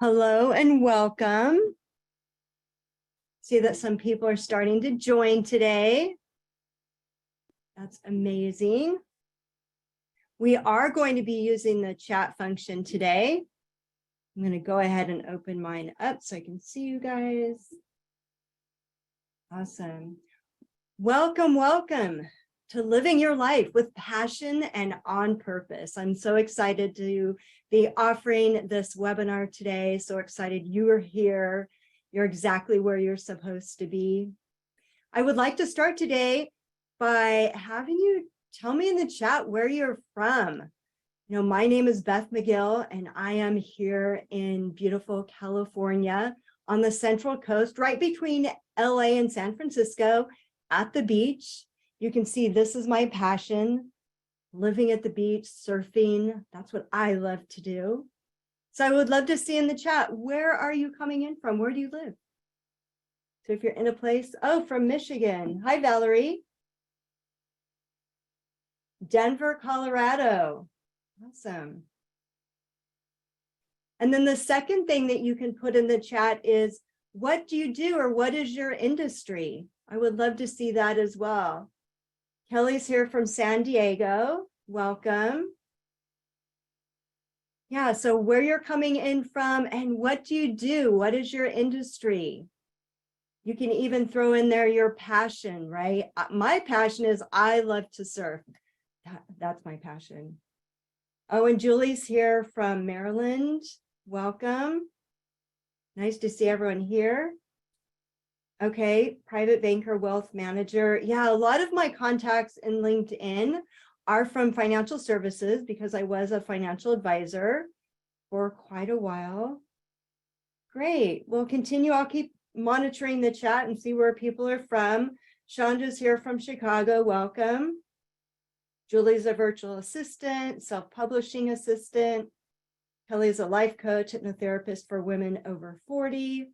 Hello and welcome. See that some people are starting to join today. That's amazing. We are going to be using the chat function today. I'm going to go ahead and open mine up so I can see you guys. Awesome. Welcome, welcome to Living Your Life with Passion and on Purpose. I'm so excited to be offering this webinar today. So excited you are here. You're exactly where you're supposed to be. I would like to start today by having you tell me in the chat where you're from. My name is Beth McGill, and I am here in beautiful California on the Central Coast, right between LA and San Francisco at the beach. You can see this is my passion, living at the beach, surfing. That's what I love to do. So I would love to see in the chat, where are you coming in from? Where do you live? So if you're in a place, from Michigan. Hi, Valerie. Denver, Colorado. Awesome. And then the second thing that you can put in the chat is, what do you do or what is your industry? I would love to see that as well. Kelly's here from San Diego. Welcome. Yeah, so where you're coming in from and what do you do? What is your industry? You can even throw in there your passion, right? My passion is I love to surf. That's my passion. Oh, and Julie's here from Maryland. Welcome. Nice to see everyone here. Okay, private banker, wealth manager. Yeah, a lot of my contacts in LinkedIn are from financial services because I was a financial advisor for quite a while. Great. We'll continue. I'll keep monitoring the chat and see where people are from. Chandra's here from Chicago. Welcome. Julie's a virtual assistant, self-publishing assistant. Kelly's a life coach and a therapist for women over 40.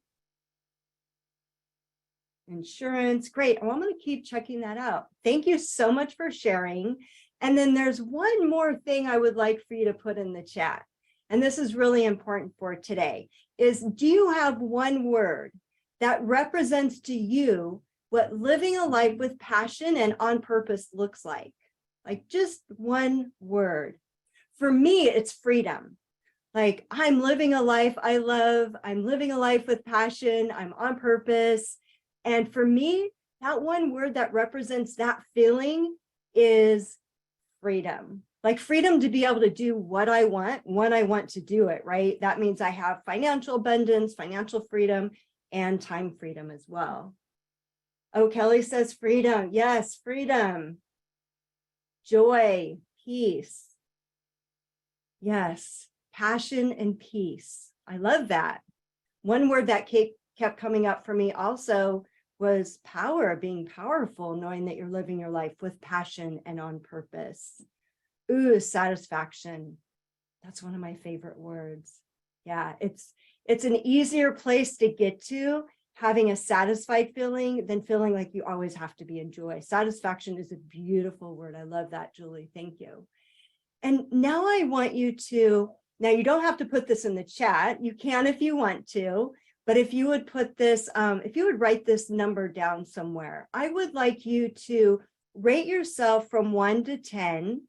Insurance. Great. Well, I'm going to keep checking that out. Thank you so much for sharing. And then there's one more thing I would like for you to put in the chat. And this is really important for today, is do you have one word that represents to you what living a life with passion and on purpose looks like? Like just one word. For me, it's freedom. Like I'm living a life I love. I'm living a life with passion. I'm on purpose. And for me, that one word that represents that feeling is freedom. Like freedom to be able to do what I want when I want to do it, right? That means I have financial abundance, financial freedom, and time freedom as well. Oh, Kelly says freedom. Yes, freedom. Joy, peace. Yes, passion and peace. I love that. One word that kept coming up for me also was power, being powerful, knowing that you're living your life with passion and on purpose. Ooh, satisfaction. That's one of my favorite words. Yeah, it's an easier place to get to, having a satisfied feeling than feeling like you always have to be in joy. Satisfaction is a beautiful word. I love that, Julie. Thank you. And now I want you to, now you don't have to put this in the chat. You can if you want to. But if you would put this, if you would write this number down somewhere, I would like you to rate yourself from 1 to 10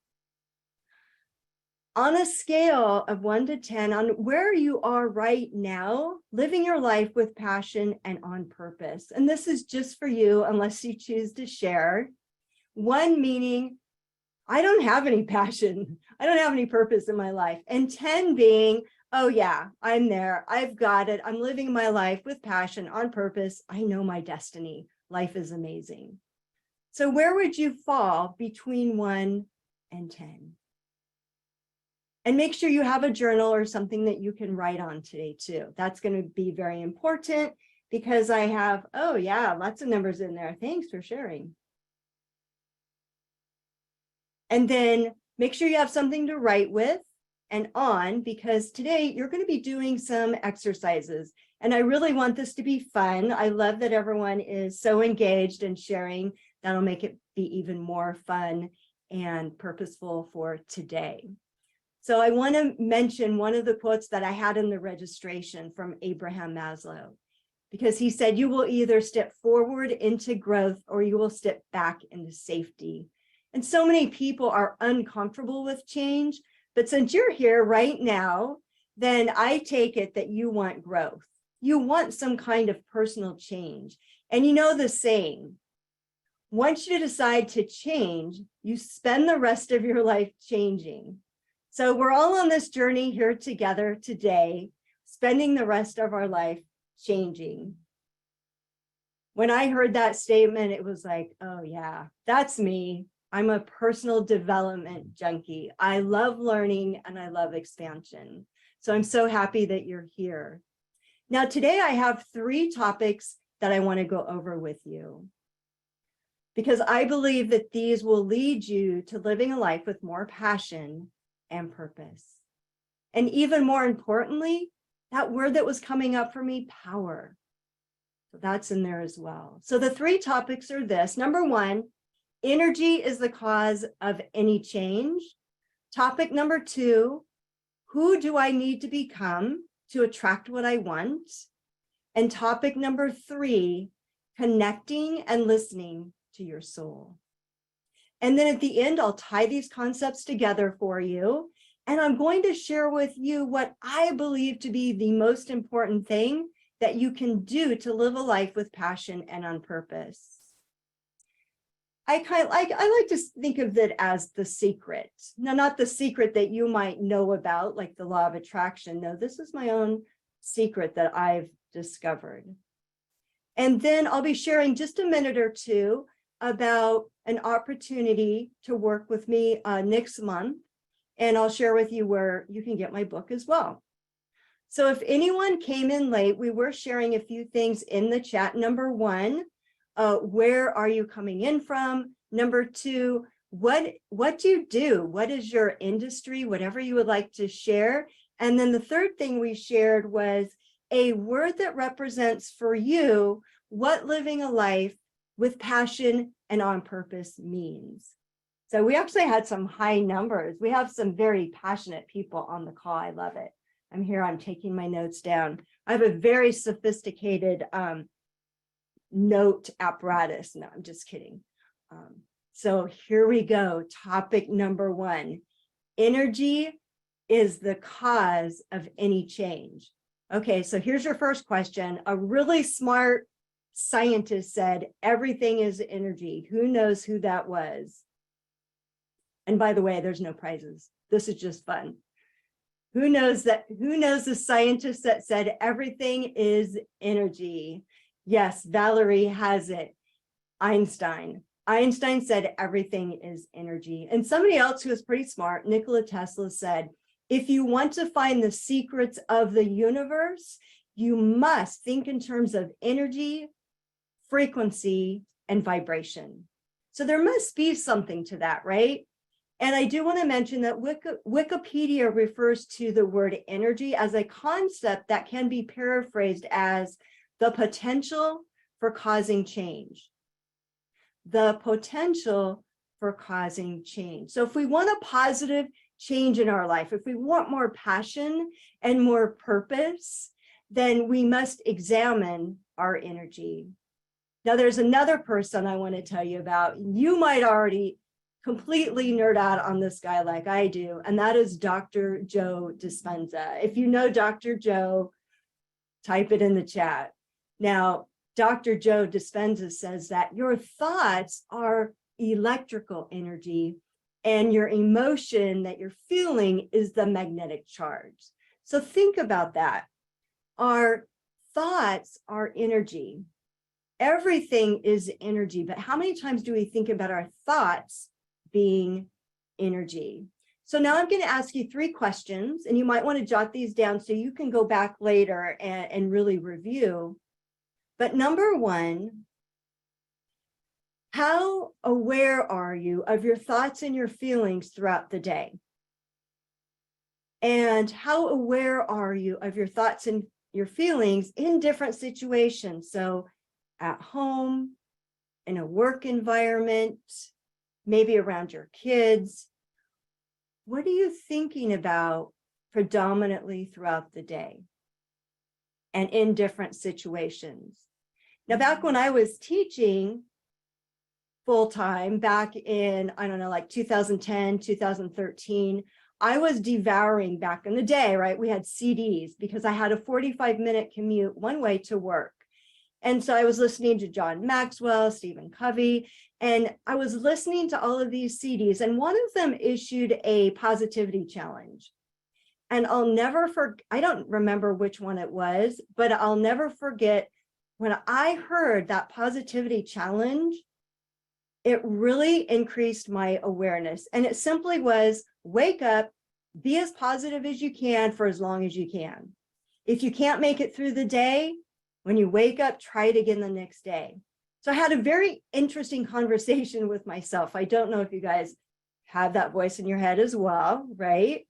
on a scale of 1 to 10 on where you are right now, living your life with passion and on purpose. And this is just for you, unless you choose to share. 1 meaning, I don't have any passion. I don't have any purpose in my life. And 10 being, oh yeah, I'm there. I've got it. I'm living my life with passion, on purpose. I know my destiny. Life is amazing. So where would you fall between 1 and 10? And make sure you have a journal or something that you can write on today too. That's going to be very important because I have, oh yeah, lots of numbers in there. Thanks for sharing. And then make sure you have something to write with and on, because today you're going to be doing some exercises. And I really want this to be fun. I love that everyone is so engaged and sharing. That'll make it be even more fun and purposeful for today. So I want to mention one of the quotes that I had in the registration from Abraham Maslow, because he said, you will either step forward into growth or you will step back into safety. And so many people are uncomfortable with change, but since you're here right now, then I take it that you want growth. You want some kind of personal change. And you know the saying, once you decide to change, you spend the rest of your life changing. So we're all on this journey here together today, spending the rest of our life changing. When I heard that statement, it was like, oh yeah, that's me. I'm a personal development junkie. I love learning and I love expansion. So I'm so happy that you're here. Now, today I have 3 topics that I want to go over with you, because I believe that these will lead you to living a life with more passion and purpose. And even more importantly, that word that was coming up for me, power. So that's in there as well. So the 3 topics are this. Number 1, energy is the cause of any change. Topic number 2, who do I need to become to attract what I want? And topic number 3, connecting and listening to your soul. And then at the end, I'll tie these concepts together for you. And I'm going to share with you what I believe to be the most important thing that you can do to live a life with passion and on purpose. I like to think of it as the secret. Now, not the secret that you might know about, like the law of attraction. No, this is my own secret that I've discovered. And then I'll be sharing just a minute or two about an opportunity to work with me next month. And I'll share with you where you can get my book as well. So if anyone came in late, we were sharing a few things in the chat. Number 1, where are you coming in from? Number 2, what do you do? What is your industry? Whatever you would like to share. And then the third thing we shared was a word that represents for you what living a life with passion and on purpose means. So we actually had some high numbers. We have some very passionate people on the call. I love it. I'm here, I'm taking my notes down. I have a very sophisticated note apparatus. No, I'm just kidding. So here we go. Topic number 1, energy is the cause of any change. Okay, so here's your first question. A really smart scientist said, everything is energy. Who knows who that was? And by the way, there's no prizes. This is just fun. Who knows that? Who knows the scientist that said everything is energy? Yes, Valerie has it. Einstein. Einstein said everything is energy. And somebody else who was pretty smart, Nikola Tesla, said, if you want to find the secrets of the universe, you must think in terms of energy, frequency, and vibration. So there must be something to that, right? And I do want to mention that Wikipedia refers to the word energy as a concept that can be paraphrased as the potential for causing change. The potential for causing change. So if we want a positive change in our life, if we want more passion and more purpose, then we must examine our energy. Now, there's another person I want to tell you about. You might already completely nerd out on this guy like I do, and that is Dr. Joe Dispenza. If you know Dr. Joe, type it in the chat. Now, Dr. Joe Dispenza says that your thoughts are electrical energy and your emotion that you're feeling is the magnetic charge. So think about that. Our thoughts are energy. Everything is energy, but how many times do we think about our thoughts being energy? So now I'm going to ask you 3 questions, and you might want to jot these down so you can go back later and really review. But number 1, how aware are you of your thoughts and your feelings throughout the day? And how aware are you of your thoughts and your feelings in different situations? So at home, in a work environment, maybe around your kids, what are you thinking about predominantly throughout the day and in different situations? Now, back when I was teaching full-time, back in, I don't know, like 2010, 2013, I was devouring back in the day, right? We had CDs because I had a 45-minute commute one way to work. And so I was listening to John Maxwell, Stephen Covey, and I was listening to all of these CDs, and one of them issued a positivity challenge. And I'll never forget, I don't remember which one it was, but I'll never forget when I heard that positivity challenge, it really increased my awareness. And it simply was, wake up, be as positive as you can for as long as you can. If you can't make it through the day, when you wake up, try it again the next day. So I had a very interesting conversation with myself. I don't know if you guys have that voice in your head as well, right?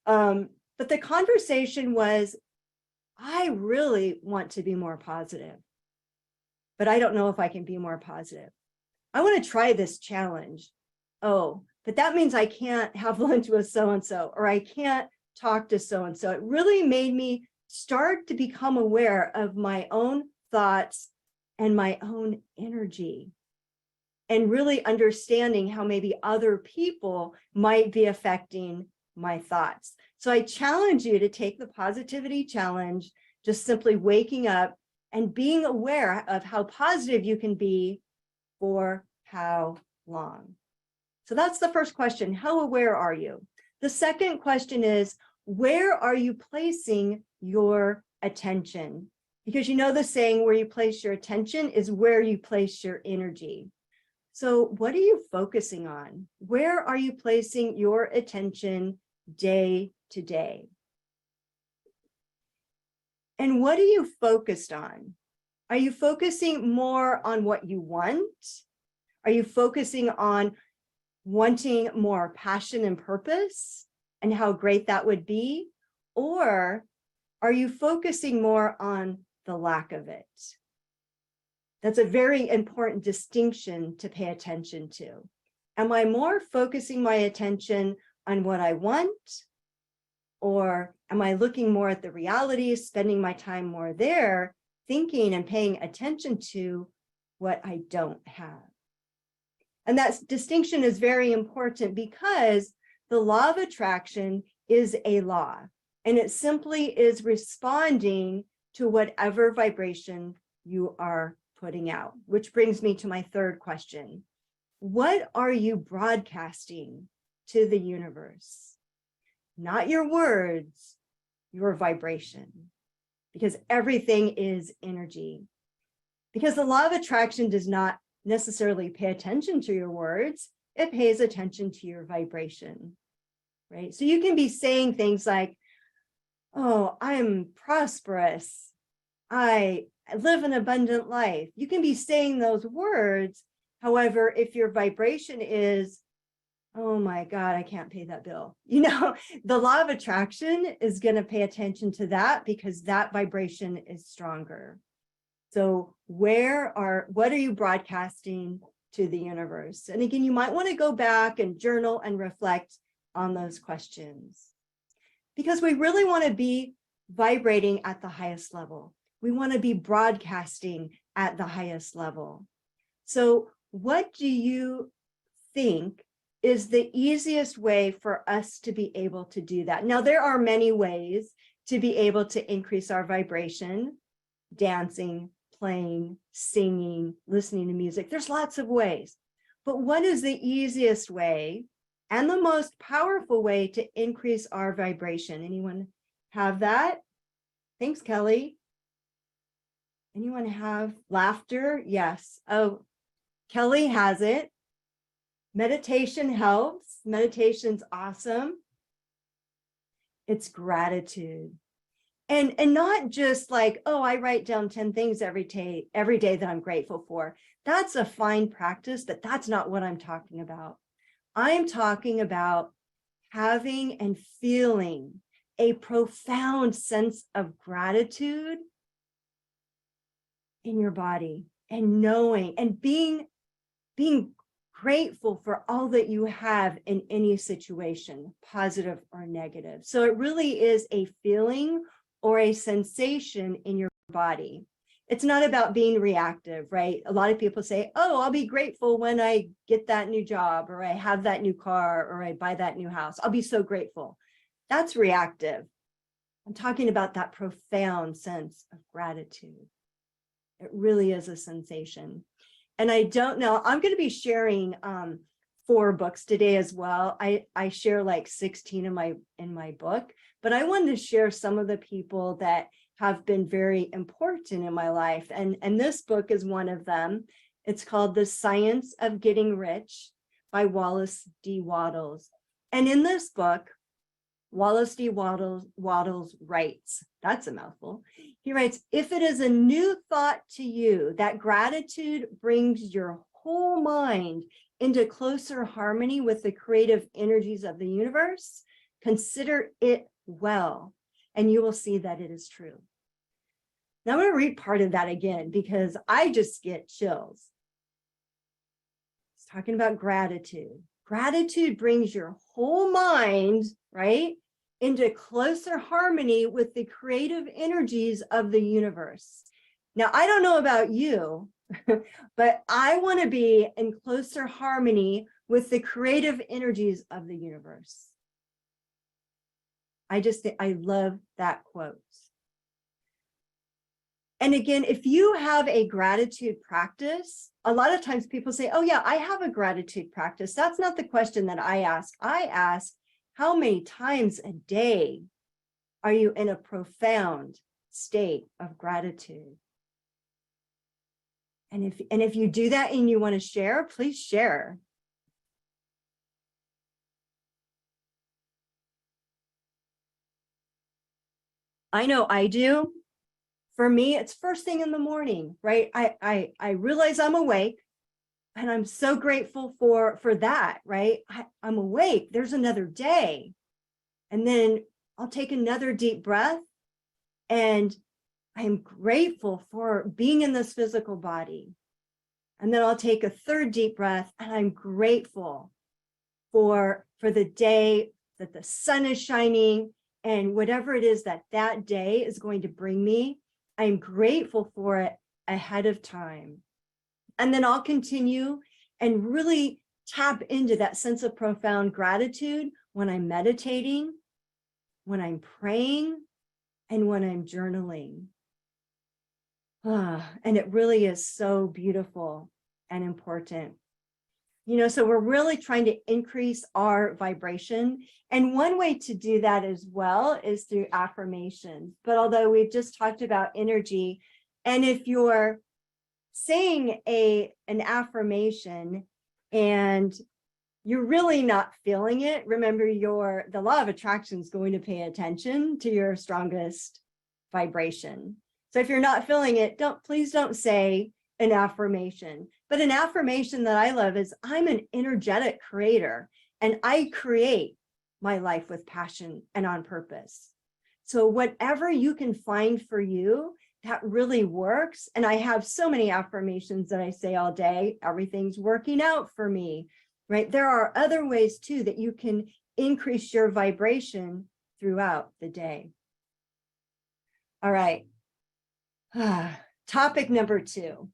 But the conversation was, I really want to be more positive, but I don't know if I can be more positive. I want to try this challenge. Oh, but that means I can't have lunch with so-and-so, or I can't talk to so-and-so. It really made me start to become aware of my own thoughts and my own energy, and really understanding how maybe other people might be affecting my thoughts. So I challenge you to take the positivity challenge, just simply waking up and being aware of how positive you can be for how long. So that's the first question. How aware are you? The second question is, where are you placing your attention? Because you know the saying, where you place your attention is where you place your energy. So what are you focusing on? Where are you placing your attention day to day? And what are you focused on? Are you focusing more on what you want? Are you focusing on wanting more passion and purpose and how great that would be? Or are you focusing more on the lack of it? That's a very important distinction to pay attention to. Am I more focusing my attention on what I want? Or am I looking more at the realities, spending my time more there, thinking and paying attention to what I don't have? And that distinction is very important because the law of attraction is a law, and it simply is responding to whatever vibration you are putting out, which brings me to my third question. What are you broadcasting to the universe? Not your words, your vibration, because everything is energy. Because the law of attraction does not necessarily pay attention to your words, it pays attention to your vibration, right? So you can be saying things like, oh, I'm prosperous, I live an abundant life. You can be saying those words. However, if your vibration is, oh my God, I can't pay that bill. You know, the law of attraction is going to pay attention to that because that vibration is stronger. So what are you broadcasting to the universe? And again, you might want to go back and journal and reflect on those questions, because we really want to be vibrating at the highest level. We want to be broadcasting at the highest level. So what do you think is the easiest way for us to be able to do that? Now, there are many ways to be able to increase our vibration: dancing, playing, singing, listening to music. There's lots of ways. But what is the easiest way and the most powerful way to increase our vibration? Anyone have that? Thanks, Kelly. Anyone have laughter? Yes. Oh, Kelly has it. Meditation helps. Meditation's awesome. It's gratitude. And not just like, oh, I write down 10 things every day that I'm grateful for. That's a fine practice, but that's not what I'm talking about. I'm talking about having and feeling a profound sense of gratitude in your body, and knowing and being grateful for all that you have in any situation, positive or negative. So it really is a feeling or a sensation in your body. It's not about being reactive, right? A lot of people say, oh, I'll be grateful when I get that new job, or I have that new car, or I buy that new house. I'll be so grateful. That's reactive. I'm talking about that profound sense of gratitude. It really is a sensation. And I don't know, I'm going to be sharing 4 books today as well. I share like 16 in my book, but I wanted to share some of the people that have been very important in my life. And this book is one of them. It's called The Science of Getting Rich by Wallace D. Wattles. And in this book, Wallace D. Wattles writes, that's a mouthful. He writes, if it is a new thought to you that gratitude brings your whole mind into closer harmony with the creative energies of the universe, consider it well, and you will see that it is true. Now I'm going to read part of that again because I just get chills. It's talking about gratitude. Gratitude brings your whole mind, right, into closer harmony with the creative energies of the universe. Now, I don't know about you, but I want to be in closer harmony with the creative energies of the universe. I love that quote. And again, if you have a gratitude practice, a lot of times people say, oh yeah, I have a gratitude practice. That's not the question that I ask. I ask, how many times a day are you in a profound state of gratitude? And if you do that and you want to share, please share. I know I do. For me, it's first thing in the morning, right? I realize I'm awake, and I'm so grateful for that, right? I'm awake. There's another day. And then I'll take another deep breath, and I'm grateful for being in this physical body. And then I'll take a third deep breath, and I'm grateful for the day that the sun is shining, and whatever it is that day is going to bring me, I'm grateful for it ahead of time. And then I'll continue and really tap into that sense of profound gratitude when I'm meditating, when I'm praying, and when I'm journaling. And it really is so beautiful and important. You know, so we're really trying to increase our vibration. And one way to do that as well is through affirmations. But although we've just talked about energy, and if you're saying an affirmation and you're really not feeling it, remember the law of attraction is going to pay attention to your strongest vibration. So if you're not feeling it, please don't say an affirmation. But an affirmation that I love is, I'm an energetic creator, and I create my life with passion and on purpose. So whatever you can find for you that really works. And I have so many affirmations that I say all day. Everything's working out for me, right? There are other ways too that you can increase your vibration throughout the day. All right. Topic number 2.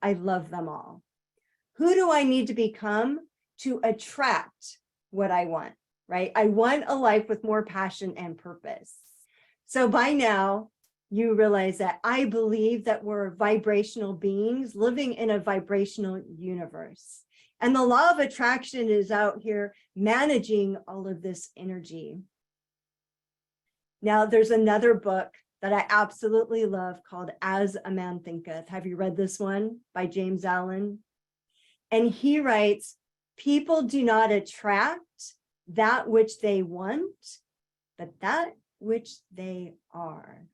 I love them all. Who do I need to become to attract what I want, right? I want a life with more passion and purpose. So by now, you realize that I believe that we're vibrational beings living in a vibrational universe. And the law of attraction is out here managing all of this energy. Now, there's another book that I absolutely love called As a Man Thinketh. Have you read this one by James Allen? And he writes, people do not attract that which they want, but that which they are.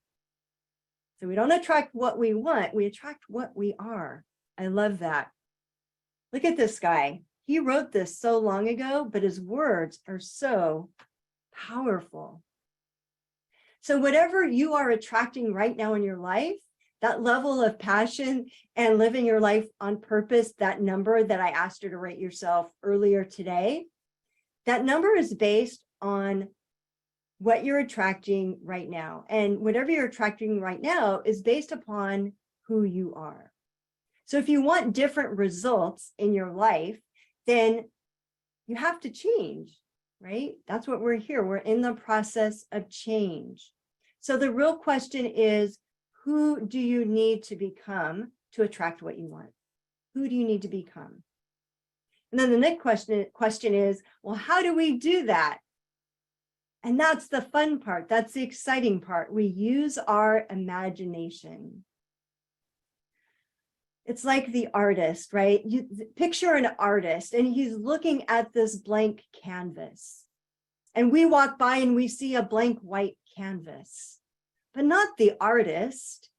So we don't attract what we want, we attract what we are. I love that. Look at this guy. He wrote this so long ago, but his words are so powerful. So whatever you are attracting right now in your life, that level of passion and living your life on purpose, that number that I asked you to rate yourself earlier today, that number is based on what you're attracting right now. And whatever you're attracting right now is based upon who you are. So if you want different results in your life, then you have to change, right? That's what we're here. We're in the process of change. So the real question is, who do you need to become to attract what you want? Who do you need to become? And then the next question is, well, how do we do that? And that's the fun part. That's the exciting part. We use our imagination. It's like the artist, right? You picture an artist and he's looking at this blank canvas. And we walk by and we see a blank white canvas, but not the artist.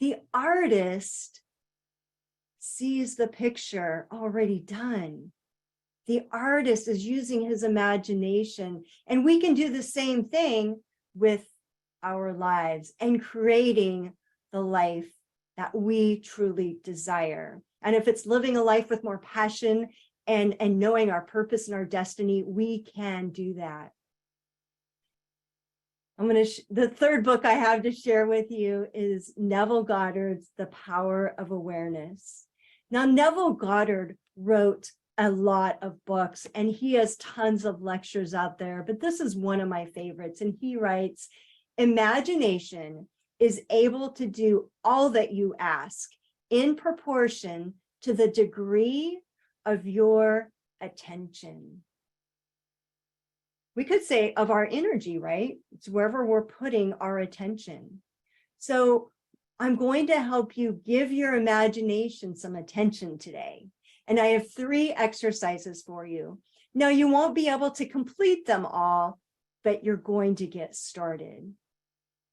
The artist sees the picture already done. The artist is using his imagination, and we can do the same thing with our lives and creating the life that we truly desire. And if it's living a life with more passion and knowing our purpose and our destiny, we can do that. The third book I have to share with you is Neville Goddard's The Power of Awareness. Now, Neville Goddard wrote a lot of books and he has tons of lectures out there, but this is one of my favorites. And he writes, imagination is able to do all that you ask in proportion to the degree of your attention. We could say of our energy, right? It's wherever we're putting our attention. So I'm going to help you give your imagination some attention today. And I have 3 exercises for you. Now, you won't be able to complete them all, but you're going to get started.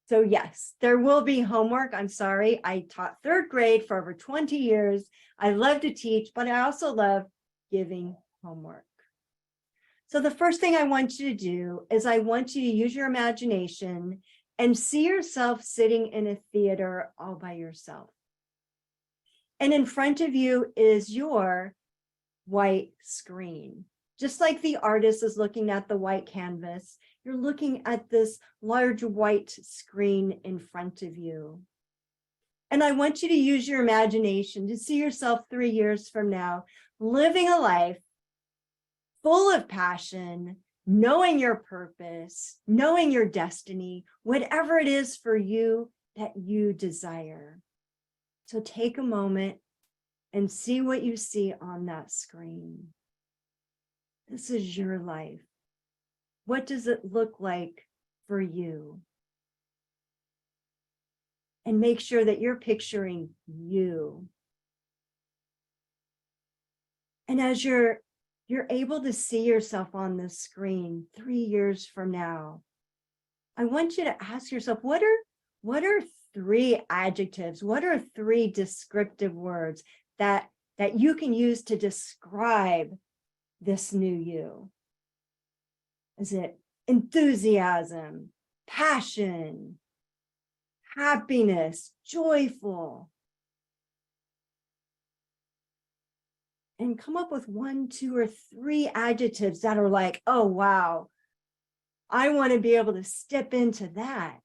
So yes, there will be homework. I'm sorry. I taught 3rd grade for over 20 years. I love to teach, but I also love giving homework. So the first thing I want you to do is I want you to use your imagination and see yourself sitting in a theater all by yourself. And in front of you is your white screen. Just like the artist is looking at the white canvas, you're looking at this large white screen in front of you. And I want you to use your imagination to see yourself 3 years from now, living a life full of passion, knowing your purpose, knowing your destiny, whatever it is for you that you desire. So take a moment and see what you see on that screen. This is your life. What does it look like for you? And make sure that you're picturing you. And as you're able to see yourself on this screen 3 years from now, I want you to ask yourself, what are 3 adjectives? What are 3 descriptive words that you can use to describe this new you? Is it enthusiasm, passion, happiness, joyful? And come up with 1, 2, or 3 adjectives that are like, oh, wow, I want to be able to step into that.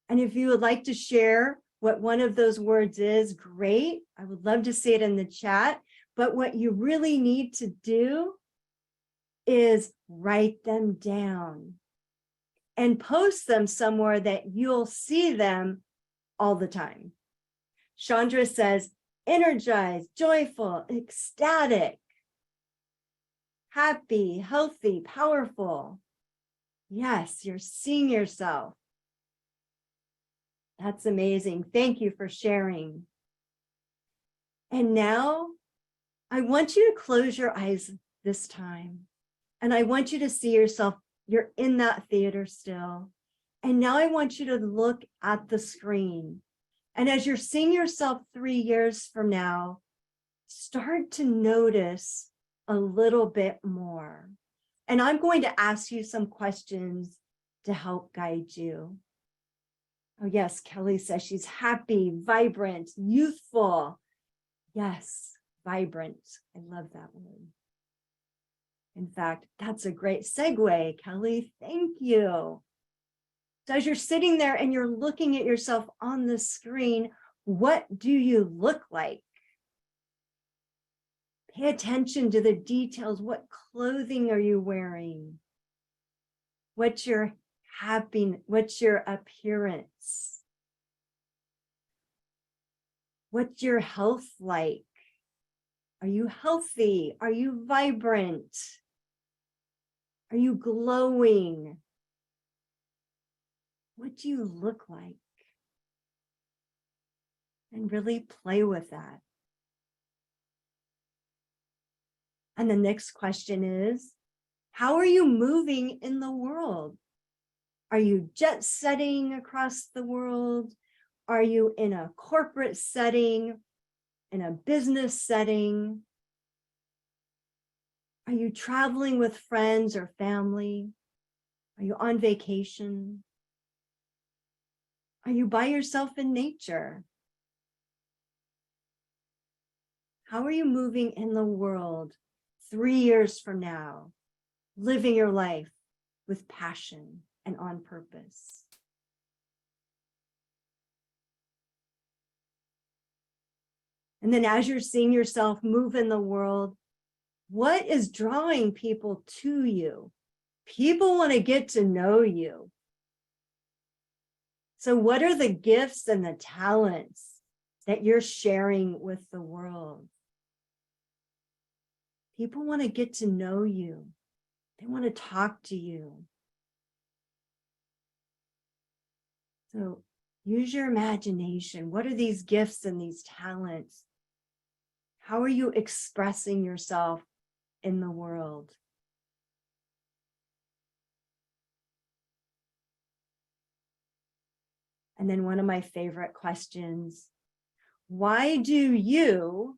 And if you would like to share what one of those words is, great. I would love to see it in the chat. But what you really need to do is write them down and post them somewhere that you'll see them all the time. Chandra says, energized, joyful, ecstatic, happy, healthy, powerful. Yes, you're seeing yourself. That's amazing. Thank you for sharing. And now I want you to close your eyes this time. And I want you to see yourself. You're in that theater still. And now I want you to look at the screen. And as you're seeing yourself 3 years from now, start to notice a little bit more. And I'm going to ask you some questions to help guide you. Oh, yes, Kelly says she's happy, vibrant, youthful. Yes, vibrant. I love that word. In fact, that's a great segue, Kelly. Thank you. So as you're sitting there and you're looking at yourself on the screen, what do you look like? Pay attention to the details. What clothing are you wearing? What's your happiness? What's your appearance? What's your health like? Are you healthy? Are you vibrant? Are you glowing? What do you look like? And really play with that. And the next question is, how are you moving in the world? Are you jet setting across the world? Are you in a corporate setting, in a business setting? Are you traveling with friends or family? Are you on vacation? Are you by yourself in nature? How are you moving in the world 3 years from now, living your life with passion and on purpose? And then as you're seeing yourself move in the world, what is drawing people to you? People want to get to know you. So what are the gifts and the talents that you're sharing with the world? People want to get to know you. They want to talk to you. So use your imagination. What are these gifts and these talents? How are you expressing yourself in the world? And then one of my favorite questions, why do you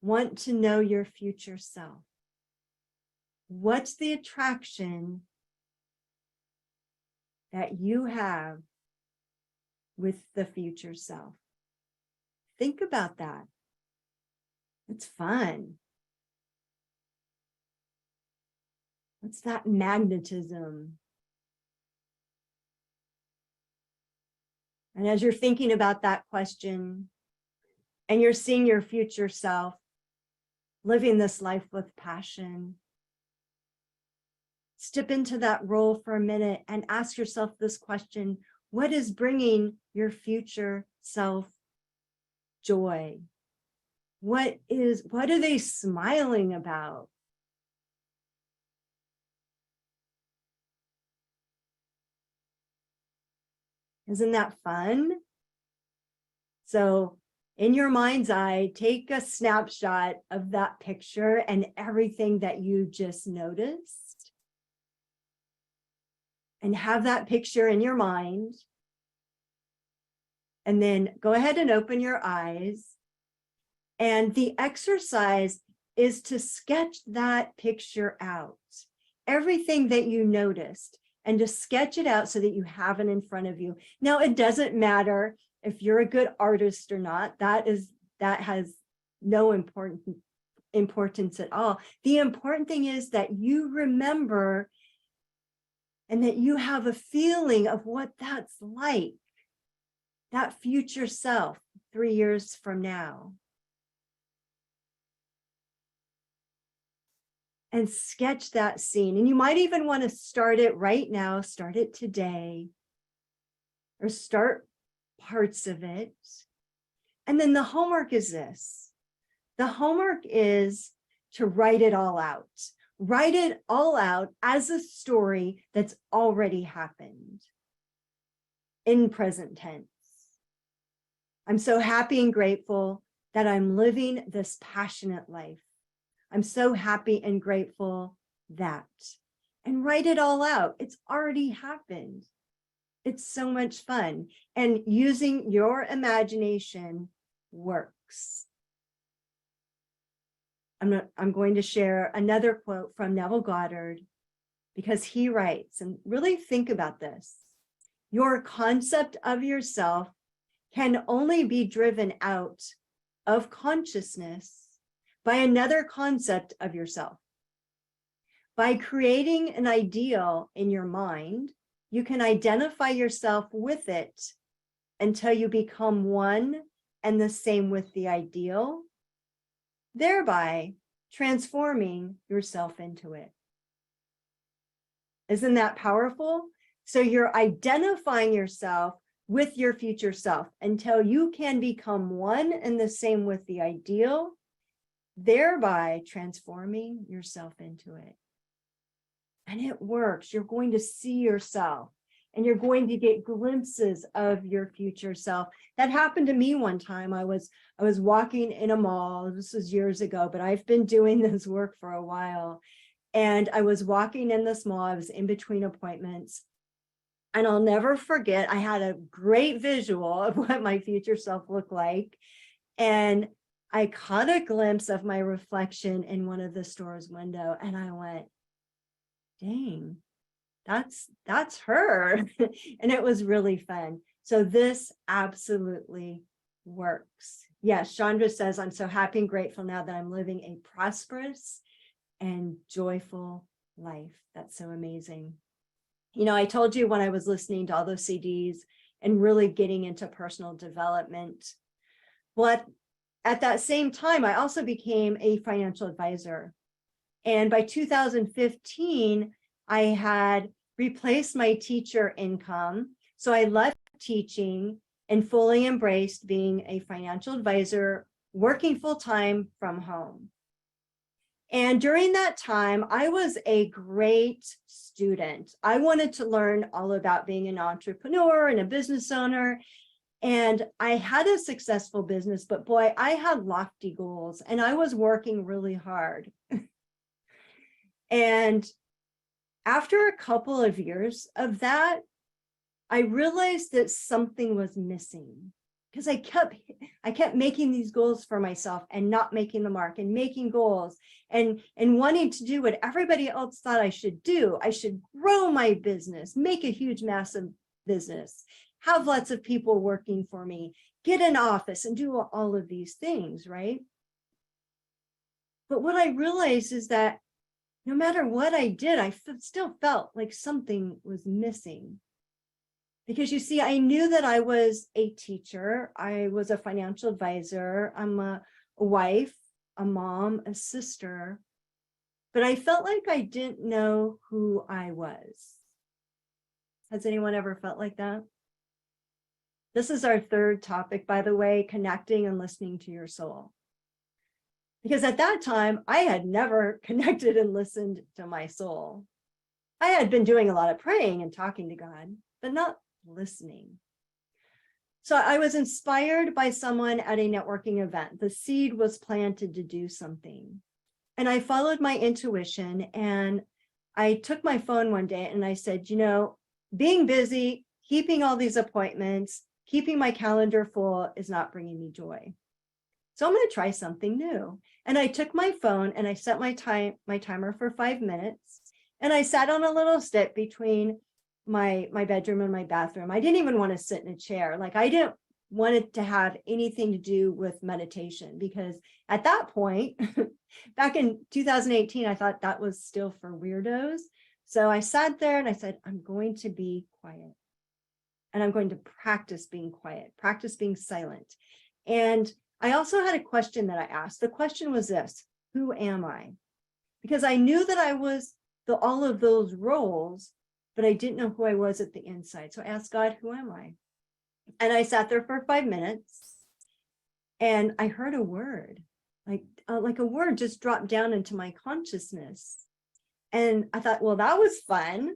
want to know your future self? What's the attraction that you have with the future self? Think about that. It's fun. What's that magnetism? And as you're thinking about that question and you're seeing your future self living this life with passion, step into that role for a minute and ask yourself this question: what is bringing your future self joy? What are they smiling about? Isn't that fun? So in your mind's eye, take a snapshot of that picture and everything that you just noticed. And have that picture in your mind. And then go ahead and open your eyes. And the exercise is to sketch that picture out. Everything that you noticed, and to sketch it out so that you have it in front of you. Now, it doesn't matter if you're a good artist or not. That has no importance at all. The important thing is that you remember and that you have a feeling of what that's like, that future self 3 years from now. And sketch that scene. And you might even want to start it right now, start it today, or start parts of it. And then the homework is this. The homework is to write it all out. Write it all out as a story that's already happened in present tense. I'm so happy and grateful that I'm living this passionate life. I'm so happy and grateful that, and write it all out. It's already happened. It's so much fun. And using your imagination works. I'm going to share another quote from Neville Goddard, because he writes, and really think about this. Your concept of yourself can only be driven out of consciousness by another concept of yourself. By creating an ideal in your mind, you can identify yourself with it until you become one and the same with the ideal, thereby transforming yourself into it. Isn't that powerful? So you're identifying yourself with your future self until you can become one and the same with the ideal, thereby transforming yourself into it. And it works. You're going to see yourself and you're going to get glimpses of your future self. That happened to me one time. I was walking in a mall. This was years ago, but I've been doing this work for a while. And I was walking in this mall. I was in between appointments. And I'll never forget, I had a great visual of what my future self looked like. And I caught a glimpse of my reflection in one of the store's window. And I went, dang, that's her. And it was really fun. So this absolutely works. Yes, Chandra says, I'm so happy and grateful now that I'm living a prosperous and joyful life. That's so amazing. You know, I told you when I was listening to all those CDs and really getting into personal development. Well, at that same time, I also became a financial advisor. And by 2015, I had replaced my teacher income. So I left teaching and fully embraced being a financial advisor, working full-time from home. And during that time, I was a great student. I wanted to learn all about being an entrepreneur and a business owner. And I had a successful business, but boy, I had lofty goals and I was working really hard. And after a couple of years of that, I realized that something was missing because I kept making these goals for myself and not making the mark and making goals and wanting to do what everybody else thought I should do. I should grow my business, make a huge, massive business, have lots of people working for me, get an office and do all of these things, right? But what I realized is that no matter what I did, I still felt like something was missing. Because you see, I knew that I was a teacher, I was a financial advisor, I'm a wife, a mom, a sister, but I felt like I didn't know who I was. Has anyone ever felt like that? This is our third topic, by the way, connecting and listening to your soul. Because at that time, I had never connected and listened to my soul. I had been doing a lot of praying and talking to God, but not listening. So I was inspired by someone at a networking event. The seed was planted to do something. And I followed my intuition and I took my phone one day and I said, you know, being busy, keeping all these appointments, keeping my calendar full is not bringing me joy. So I'm going to try something new. And I took my phone and I set my timer for 5 minutes. And I sat on a little step between my bedroom and my bathroom. I didn't even want to sit in a chair. Like I didn't want it to have anything to do with meditation because at that point, back in 2018, I thought that was still for weirdos. So I sat there and I said, I'm going to be quiet. And I'm going to practice being quiet, practice being silent. And I also had a question that I asked. The question was this: who am I? Because I knew that I was all of those roles, but I didn't know who I was at the inside. So I asked God, who am I? And I sat there for 5 minutes and I heard a word, like a word just dropped down into my consciousness. And I thought, well, that was fun.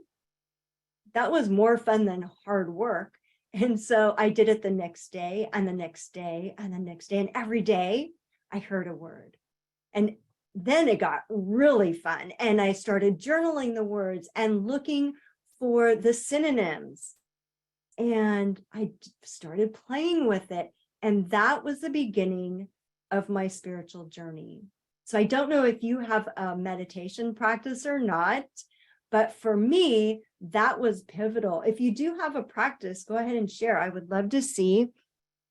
That was more fun than hard work. And so I did it the next day and the next day and the next day. And every day I heard a word. And then it got really fun. And I started journaling the words and looking for the synonyms. And I started playing with it. And that was the beginning of my spiritual journey. So I don't know if you have a meditation practice or not, but for me, that was pivotal. If you do have a practice, go ahead and share. I would love to see.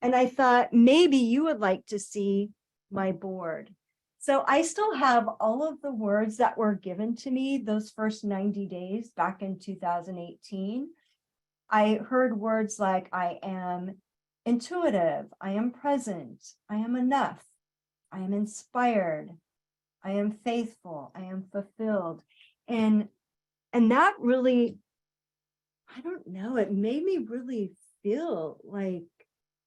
And I thought maybe you would like to see my board. So I still have all of the words that were given to me those first 90 days back in 2018. I heard words like I am intuitive, I am present, I am enough, I am inspired, I am faithful, I am fulfilled. And that really, I don't know, it made me really feel like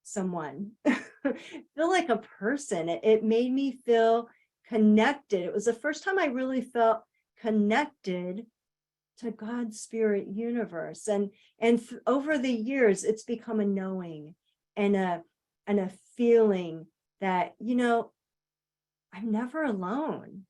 someone, feel like a person. It made me feel connected. It was the first time I really felt connected to God's spirit universe. And over the years, it's become a knowing and a feeling that, you know, I'm never alone.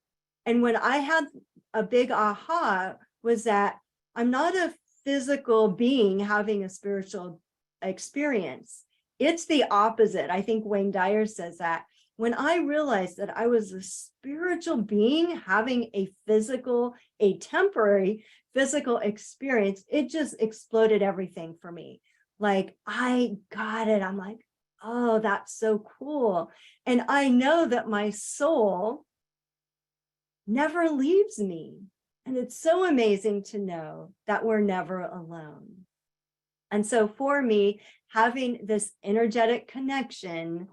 And when I had a big aha was that I'm not a physical being having a spiritual experience. It's the opposite. I think Wayne Dyer says that. When I realized that I was a spiritual being having a temporary physical experience, it just exploded everything for me. Like, I got it. I'm like, oh, that's so cool. And I know that my soul never leaves me. And it's so amazing to know that we're never alone. And so for me, having this energetic connection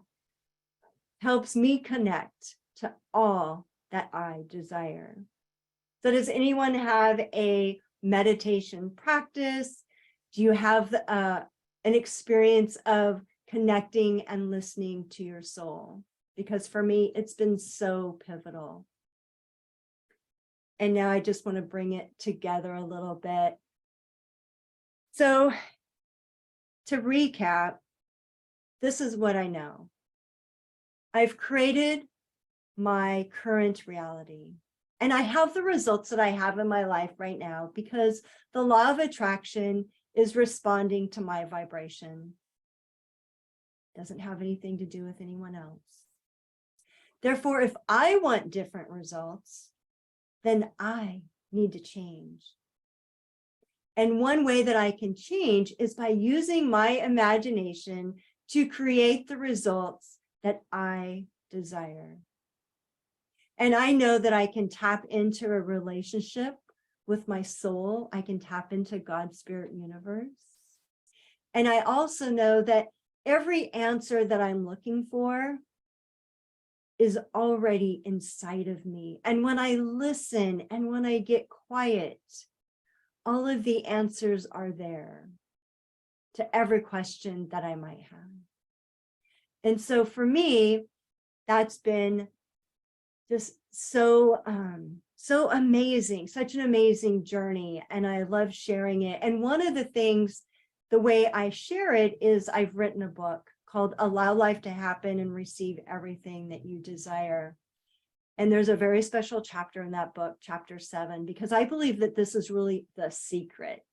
helps me connect to all that I desire. So does anyone have a meditation practice? Do you have an experience of connecting and listening to your soul? Because for me, it's been so pivotal. And now I just want to bring it together a little bit. So to recap, this is what I know. I've created my current reality, and I have the results that I have in my life right now because the law of attraction is responding to my vibration. It doesn't have anything to do with anyone else. Therefore, if I want different results, then I need to change. And one way that I can change is by using my imagination to create the results that I desire. And I know that I can tap into a relationship with my soul. I can tap into God's spirit universe. And I also know that every answer that I'm looking for is already inside of me. And when I listen and when I get quiet, all of the answers are there to every question that I might have. And so for me, that's been just so amazing, such an amazing journey. And I love sharing it. And one of the things, the way I share it is I've written a book called Allow Life to Happen and Receive Everything That You Desire. And there's a very special chapter in that book, chapter 7, because I believe that this is really the secret,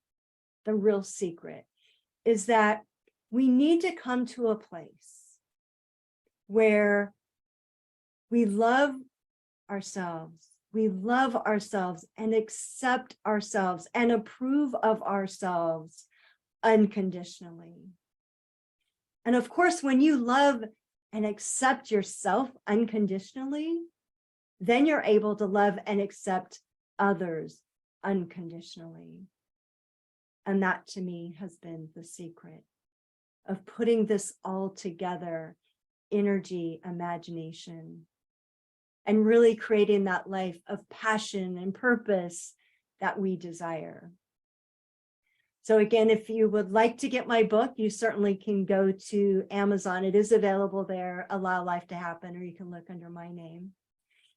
the real secret, is that we need to come to a place where we love ourselves and accept ourselves and approve of ourselves unconditionally. And of course, when you love and accept yourself unconditionally, then you're able to love and accept others unconditionally. And that to me has been the secret of putting this all together, energy, imagination, and really creating that life of passion and purpose that we desire. So again, if you would like to get my book, you certainly can go to Amazon. It is available there, Allow Life to Happen, or you can look under my name.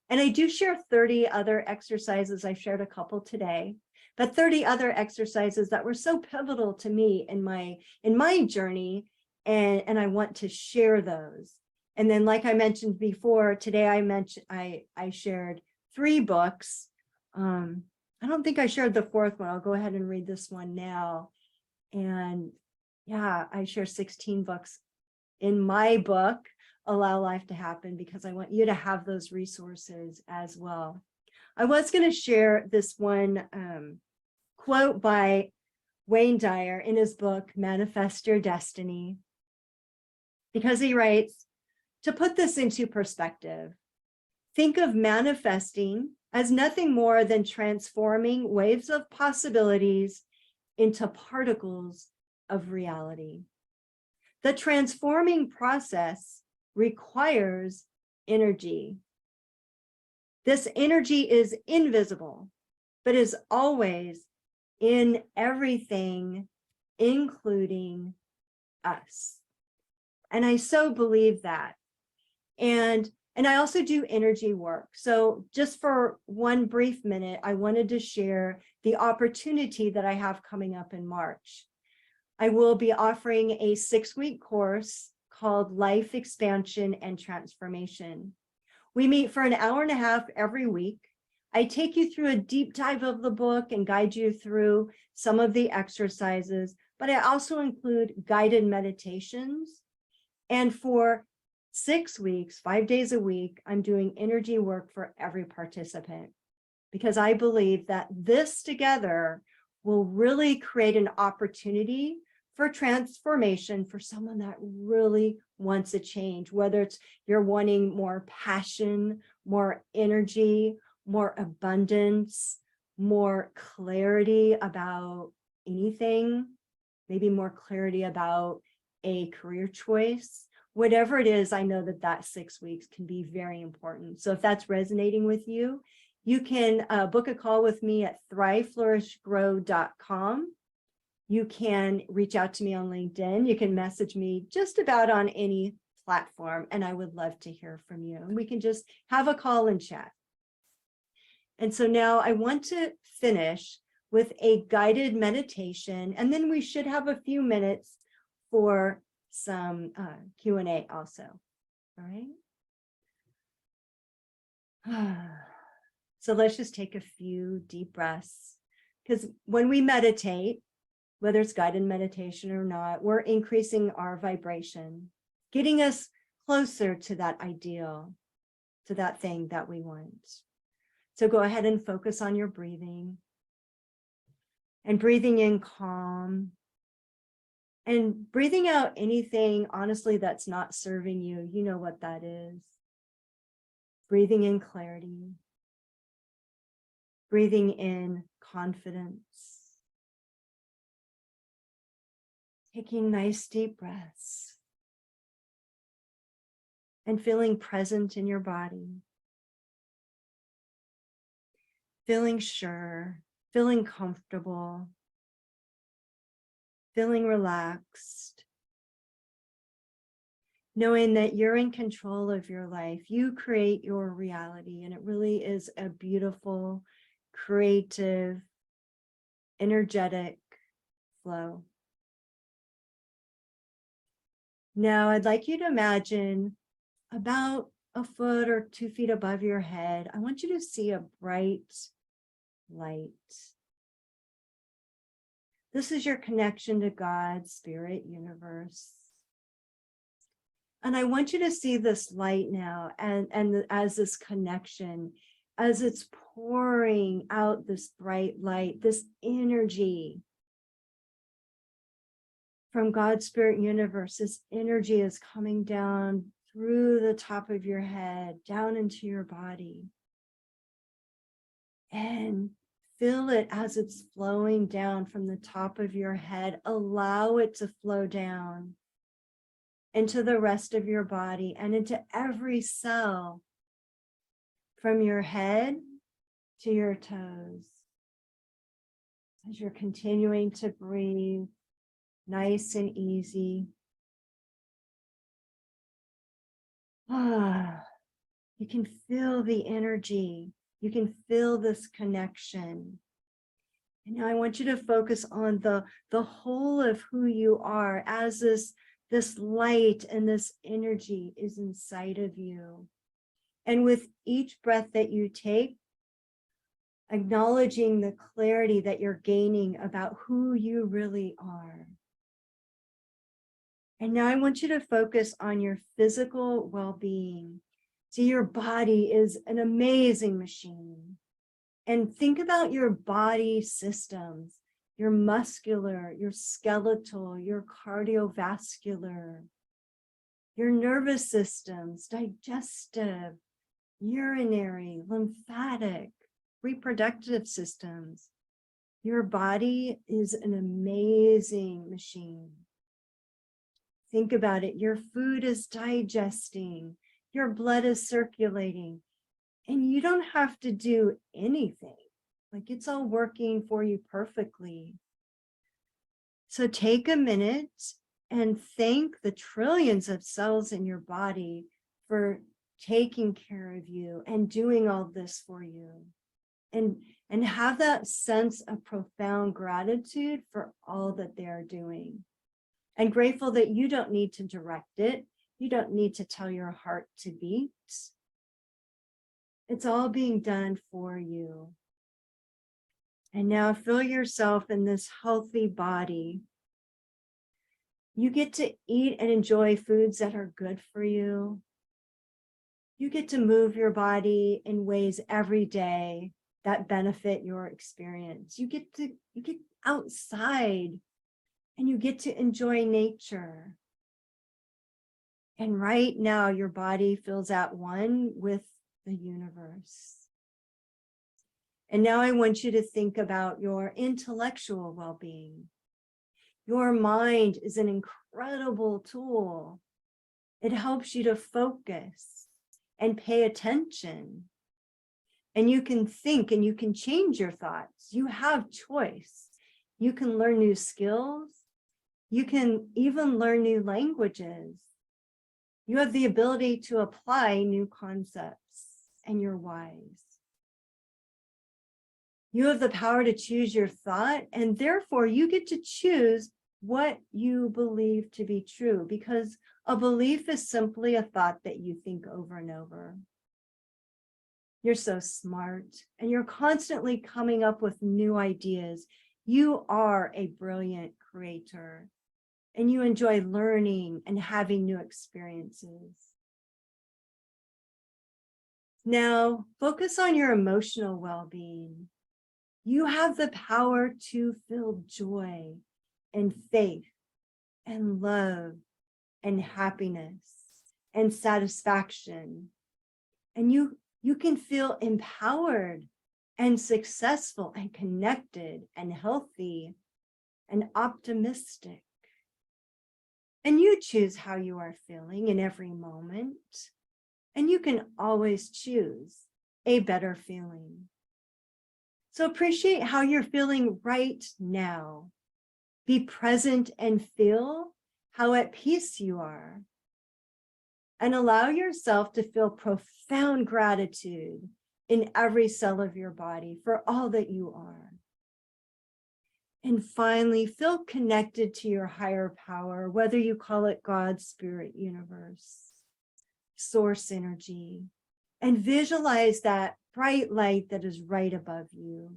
And I do share 30 other exercises. I shared a couple today, but 30 other exercises that were so pivotal to me in my journey. And I want to share those. And then, like I mentioned before, today I shared 3 books. I don't think I shared the 4th one. I'll go ahead and read this one now. And yeah, I share 16 books in my book, Allow Life to Happen, because I want you to have those resources as well. I was going to share this one quote by Wayne Dyer in his book, Manifest Your Destiny, because he writes, to put this into perspective, think of manifesting as nothing more than transforming waves of possibilities into particles of reality. The transforming process requires energy. This energy is invisible, but is always in everything, including us. And I so believe that. And I also do energy work. So just for one brief minute, I wanted to share the opportunity that I have coming up in March. I will be offering a 6-week course called Life Expansion and Transformation. We meet for an hour and a half every week. I take you through a deep dive of the book and guide you through some of the exercises, but I also include guided meditations. And for 6 weeks, 5 days a week, I'm doing energy work for every participant, because I believe that this together will really create an opportunity for transformation for someone that really wants a change, whether it's you're wanting more passion, more energy, more abundance, more clarity about anything, maybe more clarity about a career choice. Whatever it is, I know that 6 weeks can be very important. So if that's resonating with you, you can book a call with me at thriveflourishgrow.com. You can reach out to me on LinkedIn. You can message me just about on any platform, and I would love to hear from you. And we can just have a call and chat. And so now I want to finish with a guided meditation, and then we should have a few minutes for some Q&A also. All right. So let's just take a few deep breaths, because when we meditate, whether it's guided meditation or not, we're increasing our vibration, getting us closer to that ideal, to that thing that we want. So go ahead and focus on your breathing, and breathing in calm, and breathing out anything, honestly, that's not serving you. You know what that is. Breathing in clarity, breathing in confidence, taking nice deep breaths, and feeling present in your body, feeling sure, feeling comfortable, feeling relaxed, knowing that you're in control of your life. You create your reality, and it really is a beautiful, creative, energetic flow. Now, I'd like you to imagine about a foot or 2 feet above your head, I want you to see a bright light. This is your connection to God, spirit, universe. And I want you to see this light now, and as this connection, as it's pouring out this bright light, this energy from God's spirit universe, this energy is coming down through the top of your head, down into your body. And feel it as it's flowing down from the top of your head. Allow it to flow down into the rest of your body and into every cell, from your head to your toes. As you're continuing to breathe nice and easy. You can feel the energy. You can feel this connection. And now I want you to focus on the whole of who you are, as this light and this energy is inside of you. And with each breath that you take, acknowledging the clarity that you're gaining about who you really are. And now I want you to focus on your physical well-being. So your body is an amazing machine. And think about your body systems, your muscular, your skeletal, your cardiovascular, your nervous systems, digestive, urinary, lymphatic, reproductive systems. Your body is an amazing machine. Think about it. Your food is digesting, your blood is circulating, and you don't have to do anything. Like, it's all working for you perfectly. So take a minute and thank the trillions of cells in your body for taking care of you and doing all this for you. And have that sense of profound gratitude for all that they are doing. And grateful that you don't need to direct it. You don't need to tell your heart to beat. It's all being done for you. And now feel yourself in this healthy body. You get to eat and enjoy foods that are good for you. You get to move your body in ways every day that benefit your experience. You get outside and you get to enjoy nature. And right now, your body feels at one with the universe. And now I want you to think about your intellectual well-being. Your mind is an incredible tool. It helps you to focus and pay attention. And you can think and you can change your thoughts. You have choice. You can learn new skills. You can even learn new languages. You have the ability to apply new concepts, and you're wise. You have the power to choose your thought, and therefore you get to choose what you believe to be true, because a belief is simply a thought that you think over and over. You're so smart, and you're constantly coming up with new ideas. You are a brilliant creator, and you enjoy learning and having new experiences. Now, focus on your emotional well-being. You have the power to feel joy and faith and love and happiness and satisfaction. And you can feel empowered and successful and connected and healthy and optimistic. And you choose how you are feeling in every moment. And you can always choose a better feeling. So appreciate how you're feeling right now. Be present and feel how at peace you are. And allow yourself to feel profound gratitude in every cell of your body for all that you are. And finally, feel connected to your higher power, whether you call it God, spirit, universe, source energy, and visualize that bright light that is right above you.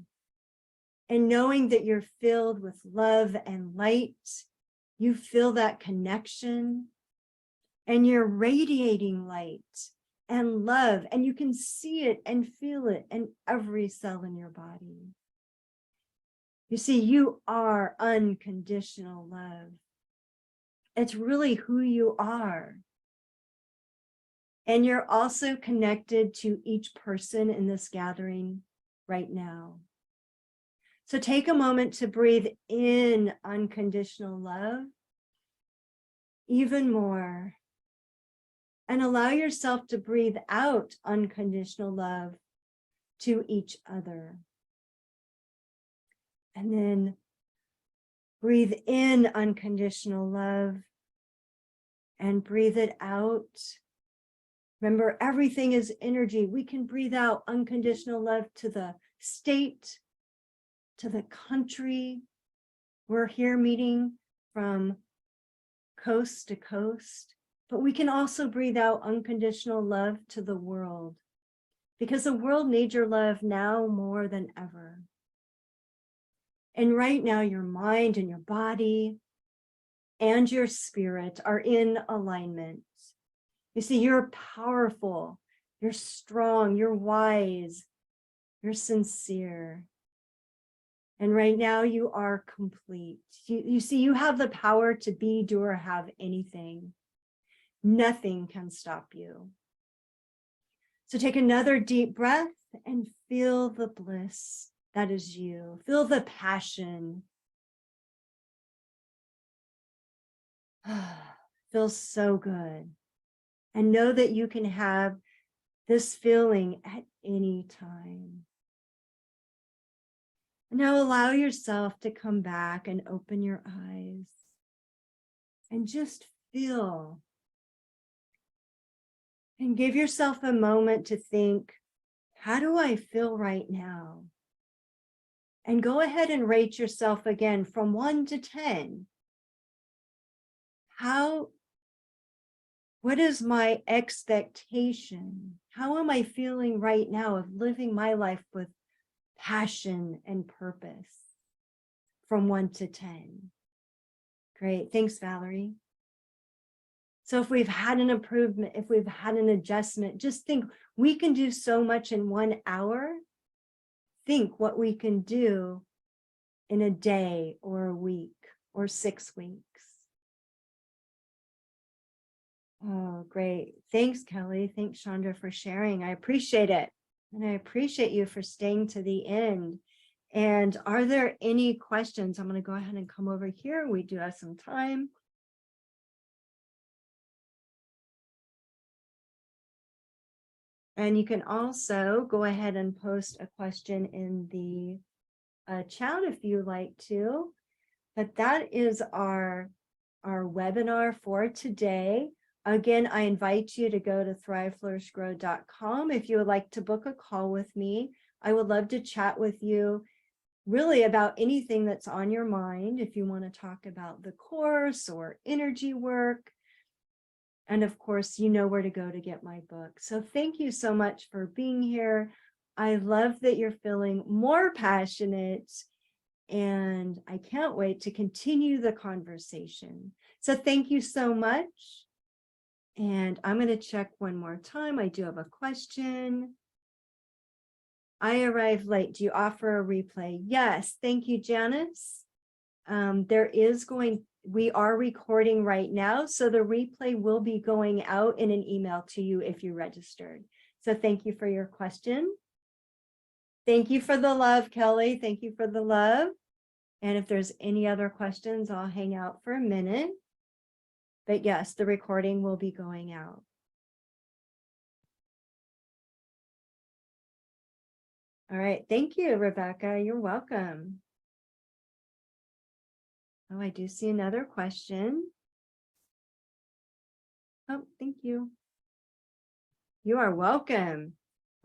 And knowing that you're filled with love and light, you feel that connection, and you're radiating light and love, and you can see it and feel it in every cell in your body. You see, you are unconditional love. It's really who you are. And you're also connected to each person in this gathering right now. So take a moment to breathe in unconditional love even more, and allow yourself to breathe out unconditional love to each other. And then breathe in unconditional love and breathe it out. Remember, everything is energy. We can breathe out unconditional love to the state, to the country. We're here meeting from coast to coast, but we can also breathe out unconditional love to the world, because the world needs your love now more than ever. And right now, your mind and your body and your spirit are in alignment. You see, you're powerful, you're strong, you're wise, you're sincere. And right now you are complete. You see, you have the power to be, do, or have anything. Nothing can stop you. So take another deep breath and feel the bliss that is you. Feel the passion. Feels so good. And know that you can have this feeling at any time. Now allow yourself to come back and open your eyes and just feel. And give yourself a moment to think, how do I feel right now? And go ahead and rate yourself again from 1 to 10. What is my expectation? How am I feeling right now of living my life with passion and purpose from 1 to 10? Great. Thanks, Valerie. So if we've had an improvement, if we've had an adjustment, just think we can do so much in 1 hour. Think what we can do in a day or a week or 6 weeks. Oh, great. Thanks, Kelly. Thanks, Chandra, for sharing. I appreciate it. And I appreciate you for staying to the end. And are there any questions? I'm going to go ahead and come over here. We do have some time. And you can also go ahead and post a question in the chat if you like to. But that is our webinar for today. Again, I invite you to go to thriveflourishgrow.com if you would like to book a call with me. I would love to chat with you really about anything that's on your mind. If you want to talk about the course or energy work. And of course, you know where to go to get my book. So thank you so much for being here. I love that you're feeling more passionate, and I can't wait to continue the conversation. So thank you so much. And I'm going to check one more time. I do have a question. I arrived late. Do you offer a replay? Yes. Thank you, Janice. We are recording right now, so the replay will be going out in an email to you if you registered. So thank you for your question. Thank you for the love, Kelly. Thank you for the love. And if there's any other questions, I'll hang out for a minute. But yes, the recording will be going out. All right. Thank you, Rebecca. You're welcome. Oh, I do see another question. Oh, thank you. You are welcome.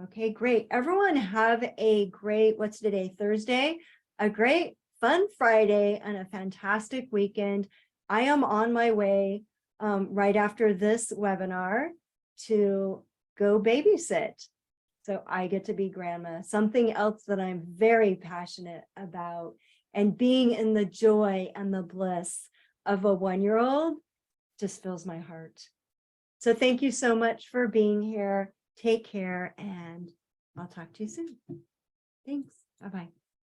Okay, great. Everyone have a great, what's today, Thursday? A great, fun Friday and a fantastic weekend. I am on my way right after this webinar to go babysit. So I get to be grandma, something else that I'm very passionate about. And being in the joy and the bliss of a 1-year-old just fills my heart. So thank you so much for being here. Take care, and I'll talk to you soon. Thanks. Bye-bye.